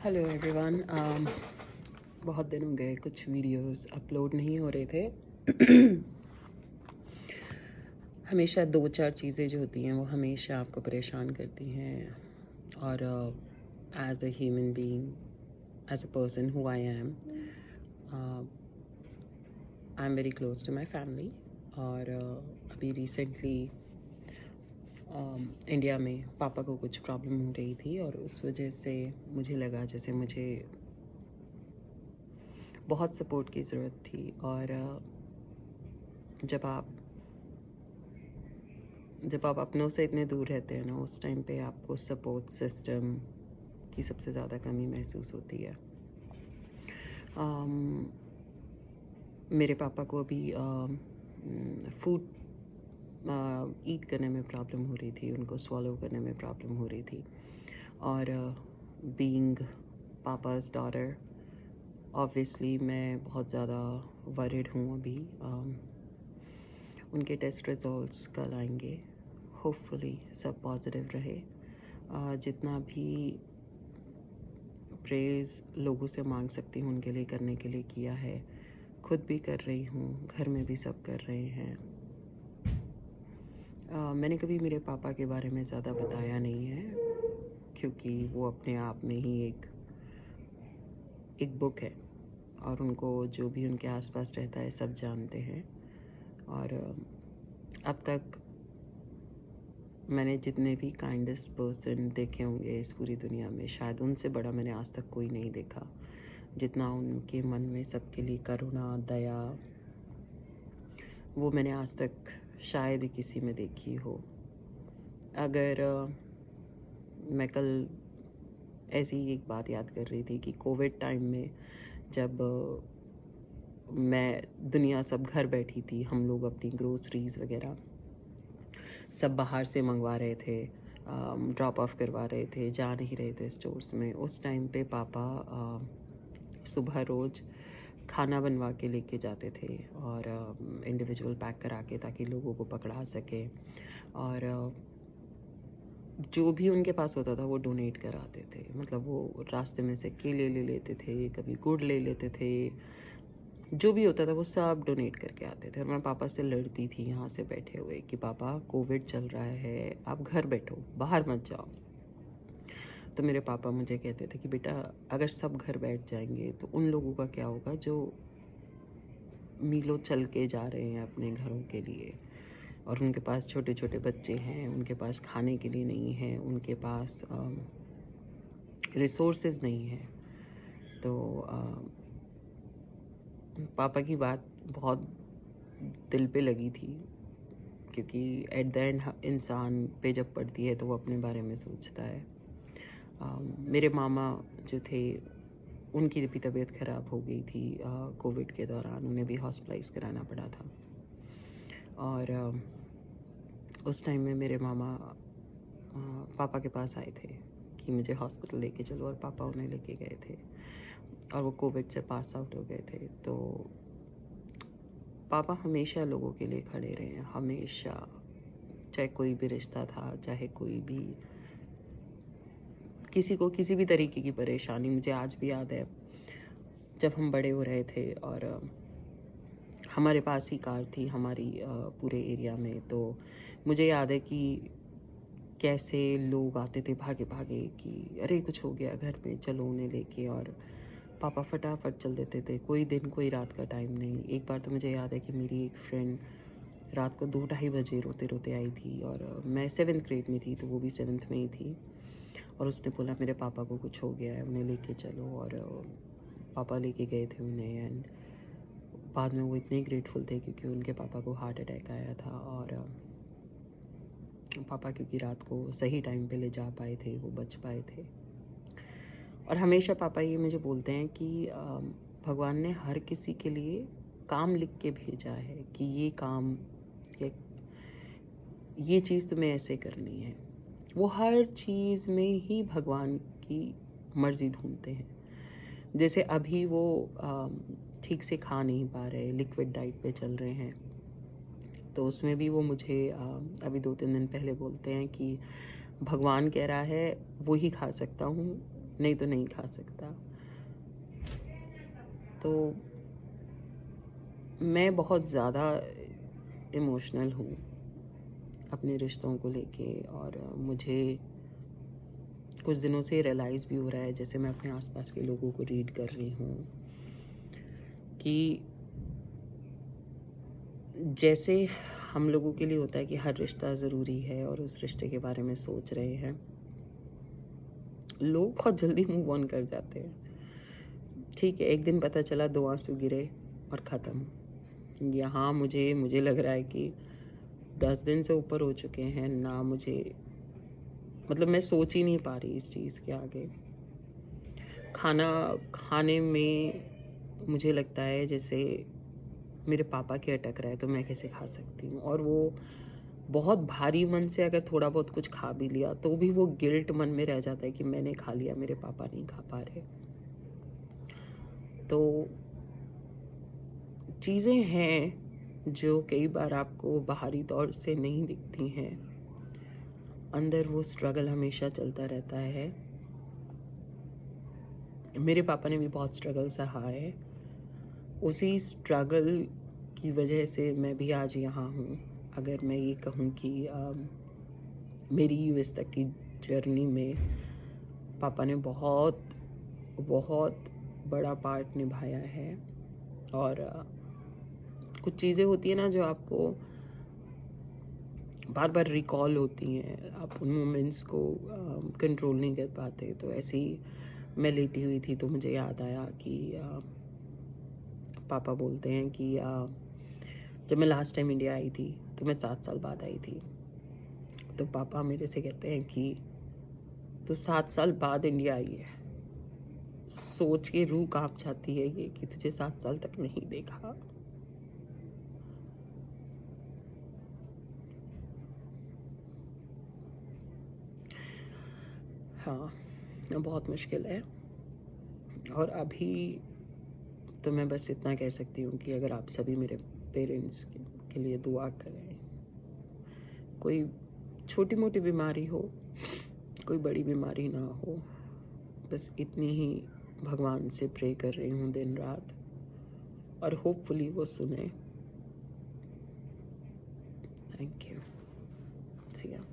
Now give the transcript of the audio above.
Hello everyone. बहुत दिन हो गए, कुछ वीडियोस अपलोड नहीं हो रहे थे। हमेशा दो चार चीज़ें जो होती हैं वो हमेशा आपको परेशान करती हैं। और as a human being, as a person who I am very close to my family. और अभी रिसेंटली इंडिया में पापा को कुछ प्रॉब्लम हो रही थी और उस वजह से मुझे लगा जैसे मुझे बहुत सपोर्ट की ज़रूरत थी। और जब आप अपनों से इतने दूर रहते हैं ना, उस टाइम पे आपको सपोर्ट सिस्टम की सबसे ज़्यादा कमी महसूस होती है। मेरे पापा को अभी फूड ईट करने में प्रॉब्लम हो रही थी, उनको स्वॉलो करने में प्रॉब्लम हो रही थी। और बीइंग पापा's डॉटर, ऑब्वियसली मैं बहुत ज़्यादा वरिड हूँ अभी। उनके टेस्ट रिजल्ट्स कल आएंगे, होपफुली सब पॉजिटिव रहे। जितना भी प्रेज़ लोगों से मांग सकती हूँ उनके लिए करने के लिए किया है, खुद भी कर रही हूँ, घर में भी सब कर रहे हैं। मैंने कभी मेरे पापा के बारे में ज़्यादा बताया नहीं है, क्योंकि वो अपने आप में ही एक बुक है और उनको जो भी उनके आसपास रहता है सब जानते हैं। और अब तक मैंने जितने भी काइंडेस्ट पर्सन देखे होंगे इस पूरी दुनिया में, शायद उनसे बड़ा मैंने आज तक कोई नहीं देखा। जितना उनके मन में सबके लिए करुणा, दया, वो मैंने आज तक शायद ही किसी में देखी हो। अगर मैं कल ऐसी ही एक बात याद कर रही थी कि कोविड टाइम में जब मैं दुनिया सब घर बैठी थी, हम लोग अपनी ग्रोसरीज वगैरह सब बाहर से मंगवा रहे थे, ड्रॉप ऑफ करवा रहे थे, जा नहीं रहे थे स्टोर्स में। उस टाइम पे पापा सुबह रोज़ खाना बनवा के लेके जाते थे और इंडिविजुअल पैक करा के, ताकि लोगों को पकड़ा सके। और जो भी उनके पास होता था वो डोनेट कराते थे। मतलब वो रास्ते में से केले ले लेते थे, कभी गुड़ ले लेते थे, जो भी होता था वो सब डोनेट करके आते थे। और मैं पापा से लड़ती थी यहाँ से बैठे हुए कि पापा कोविड चल रहा है, आप घर बैठो, बाहर मत जाओ। तो मेरे पापा मुझे कहते थे कि बेटा, अगर सब घर बैठ जाएंगे तो उन लोगों का क्या होगा जो मीलों चल के जा रहे हैं अपने घरों के लिए, और उनके पास छोटे छोटे बच्चे हैं, उनके पास खाने के लिए नहीं है, उनके पास रिसोर्सेज नहीं है। तो पापा की बात बहुत दिल पे लगी थी, क्योंकि एट द एंड इंसान पे जब पड़ती है तो वो अपने बारे में सोचता है। मेरे मामा जो थे, उनकी भी तबीयत ख़राब हो गई थी कोविड के दौरान, उन्हें भी हॉस्पिटलाइज कराना पड़ा था। और उस टाइम में मेरे मामा पापा के पास आए थे कि मुझे हॉस्पिटल लेके चलो, और पापा उन्हें लेके गए थे और वो कोविड से पास आउट हो गए थे। तो पापा हमेशा लोगों के लिए खड़े रहे हैं, हमेशा। चाहे कोई भी रिश्ता था, चाहे कोई भी किसी को किसी भी तरीके की परेशानी, मुझे आज भी याद है जब हम बड़े हो रहे थे और हमारे पास ही कार थी हमारी पूरे एरिया में। तो मुझे याद है कि कैसे लोग आते थे भागे भागे कि अरे कुछ हो गया घर में, चलो उन्हें लेके। और पापा फटाफट चल देते थे, कोई दिन कोई रात का टाइम नहीं। एक बार तो मुझे याद है कि मेरी एक फ्रेंड रात को 2-2:30 बजे रोते रोते आई थी, और मैं 7th ग्रेड में थी तो वो भी 7th में ही थी। और उसने बोला मेरे पापा को कुछ हो गया है, उन्हें लेके चलो। और पापा लेके गए थे उन्हें। एंड बाद में वो इतने ग्रेटफुल थे क्योंकि उनके पापा को हार्ट अटैक आया था, और पापा क्योंकि रात को सही टाइम पे ले जा पाए थे, वो बच पाए थे। और हमेशा पापा ये मुझे बोलते हैं कि भगवान ने हर किसी के लिए काम लिख के भेजा है कि ये काम, ये चीज़ तुम्हें ऐसे करनी है। वो हर चीज़ में ही भगवान की मर्ज़ी ढूंढते हैं। जैसे अभी वो ठीक से खा नहीं पा रहे, लिक्विड डाइट पे चल रहे हैं, तो उसमें भी वो मुझे अभी 2-3 दिन पहले बोलते हैं कि भगवान कह रहा है वो ही खा सकता हूँ, नहीं तो नहीं खा सकता। तो मैं बहुत ज़्यादा इमोशनल हूँ अपने रिश्तों को लेके, और मुझे कुछ दिनों से रियलाइज़ भी हो रहा है, जैसे मैं अपने आसपास के लोगों को रीड कर रही हूँ, कि जैसे हम लोगों के लिए होता है कि हर रिश्ता ज़रूरी है और उस रिश्ते के बारे में सोच रहे हैं, लोग बहुत जल्दी मूव ऑन कर जाते हैं। ठीक है, एक दिन पता चला 2 आँसू गिरे और ख़त्म। यहाँ मुझे लग रहा है कि 10 दिन से ऊपर हो चुके हैं ना, मुझे मतलब मैं सोच ही नहीं पा रही इस चीज़ के आगे। खाना खाने में मुझे लगता है जैसे मेरे पापा के अटक रहा है, तो मैं कैसे खा सकती हूँ? और वो बहुत भारी मन से अगर थोड़ा बहुत कुछ खा भी लिया, तो भी वो गिल्ट मन में रह जाता है कि मैंने खा लिया, मेरे पापा नहीं खा पा रहे। तो चीज़ें हैं जो कई बार आपको बाहरी तौर से नहीं दिखती हैं, अंदर वो स्ट्रगल हमेशा चलता रहता है। मेरे पापा ने भी बहुत स्ट्रगल सहा है। उसी स्ट्रगल की वजह से मैं भी आज यहाँ हूँ। अगर मैं ये कहूँ कि मेरी यूएस तक की जर्नी में पापा ने बहुत बहुत बड़ा पार्ट निभाया है। और कुछ चीज़ें होती हैं ना जो आपको बार बार रिकॉल होती हैं, आप उन मोमेंट्स को कंट्रोल नहीं कर पाते। तो ऐसे ही मैं लेटी हुई थी, तो मुझे याद आया कि पापा बोलते हैं कि जब मैं लास्ट टाइम इंडिया आई थी तो मैं 7 साल बाद आई थी। तो पापा मेरे से कहते हैं कि तू 7 साल बाद इंडिया आई है, सोच के रूह कांप जाती है ये कि तुझे 7 साल तक नहीं देखा। हाँ, बहुत मुश्किल है। और अभी तो मैं बस इतना कह सकती हूँ कि अगर आप सभी मेरे पेरेंट्स के लिए दुआ करें। कोई छोटी मोटी बीमारी हो, कोई बड़ी बीमारी ना हो, बस इतनी ही भगवान से प्रे कर रही हूँ दिन रात, और होपफुली वो सुने। Thank you. सी या।